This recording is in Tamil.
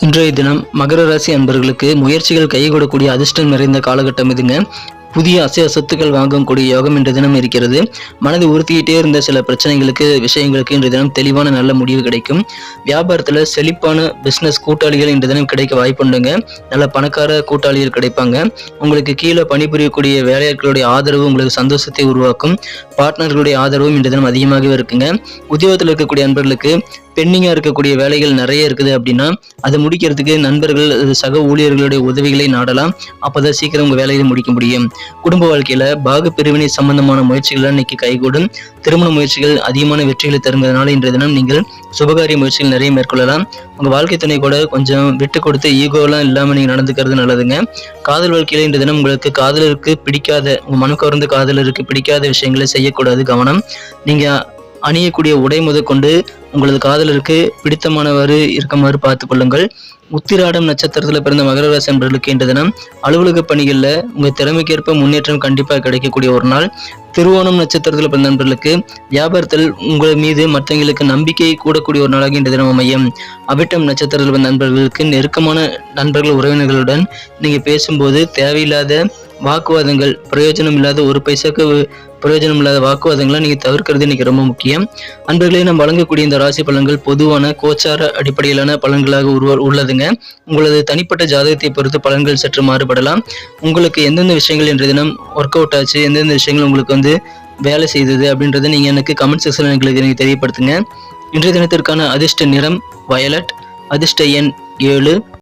இன்றைய தினம் மகர ராசி அன்பர்களுக்கு முயற்சிகள் கைகூடக்கூடிய அதிர்ஷ்டம் நிறைந்த காலகட்டம் இதுங்க. புதிய அசைய சொத்துக்கள் வாங்கக்கூடிய யோகம் இன்றைய தினம் இருக்கிறது. மனதை உறுத்திக்கிட்டே இருந்த சில விஷயங்களுக்கு இன்றைய தினம் தெளிவான நல்ல முடிவு கிடைக்கும். வியாபாரத்தில் செழிப்பான பிசினஸ் கூட்டாளிகள் இன்றைய தினம் கிடைக்க வாய்ப்புண்டுங்க. நல்ல பணக்கார கூட்டாளிகள் கிடைப்பாங்க. உங்களுக்கு கீழே பணிபுரியக்கூடிய வேலையாட்களுடைய ஆதரவு உங்களுக்கு சந்தோஷத்தை உருவாக்கும். பார்ட்னர்களுடைய ஆதரவும் இன்றைய தினம் அதிகமாகவே இருக்குங்க. உத்தியோகத்தில் இருக்கக்கூடிய அன்பர்களுக்கு பெண்டிங்காக இருக்கக்கூடிய வேலைகள் நிறைய இருக்குது அப்படின்னா அதை முடிக்கிறதுக்கு நண்பர்கள் சக ஊழியர்களுடைய உதவிகளை நாடலாம். அப்போதான் சீக்கிரம் உங்கள் வேலையை முடிக்க முடியும். குடும்ப வாழ்க்கையில் பாக பிரிவினை சம்பந்தமான முயற்சிகள் இன்னைக்கு கைகூடும். திருமண முயற்சிகள் அதிகமான வெற்றிகளை தருங்கிறதுனால இன்றைய தினம் நீங்கள் சுபகாரிய முயற்சிகள் நிறைய மேற்கொள்ளலாம். உங்கள் வாழ்க்கை துணை கூட கொஞ்சம் விட்டு கொடுத்து ஈகோலாம் இல்லாமல் நீங்கள் நடந்துக்கிறது நல்லதுங்க. காதல் வாழ்க்கையில் இன்றைய தினம் உங்களுக்கு காதலருக்கு பிடிக்காத உங்கள் மனம் கவர்ந்த காதலருக்கு பிடிக்காத விஷயங்களை செய்யக்கூடாது. கவனம். நீங்கள் அணியக்கூடிய உடை முதற்கொண்டு உங்களது காதலருக்கு பிடித்தமானவாறு இருக்குமாறு பார்த்து கொள்ளுங்கள். உத்திராடம் நட்சத்திரத்தில் பிறந்த மகர ராசி அன்பர்களுக்கு இன்றைய தினம் அலுவலக பணிகளில் உங்கள் திறமைக்கேற்ப முன்னேற்றம் கண்டிப்பாக கிடைக்கக்கூடிய ஒரு நாள். திருவோணம் நட்சத்திரத்தில் பிறந்த நண்பர்களுக்கு வியாபாரத்தில் உங்கள் மீது மற்றவங்களுக்கு நம்பிக்கை கூடக்கூடிய ஒரு நாளாக இன்றைய தினம் அமையும். அவிட்டம் நட்சத்திரத்தில் பிறந்த நண்பர்களுக்கு நெருக்கமான நண்பர்கள் உறவினர்களுடன் நீங்கள் பேசும்போது தேவையில்லாத வாக்குவாதங்கள், பிரயோஜனம் இல்லாத ஒரு பைசாக்கு பிரயோஜனம் இல்லாத வாக்குவாதங்களை நீங்கள் தவிர்க்கிறது இன்னைக்கு ரொம்ப முக்கியம். அன்பர்களே, நம்ம வழங்கக்கூடிய இந்த ராசி பலன்கள் பொதுவான கோச்சார அடிப்படையிலான பலன்களாக உள்ளதுங்க. உங்களது தனிப்பட்ட ஜாதகத்தை பொறுத்து பலன்கள் சற்று மாறுபடலாம். உங்களுக்கு எந்தெந்த விஷயங்கள் இன்றைய தினம் ஒர்க் அவுட் ஆச்சு, எந்தெந்த விஷயங்கள் உங்களுக்கு வேலை செய்தது அப்படின்றத நீங்கள் எனக்கு கமெண்ட் செக்ஷனில் எனக்கு தெரியப்படுத்துங்க. இன்றைய தினத்திற்கான அதிர்ஷ்ட நிறம் வயலட், அதிர்ஷ்ட எண் 7,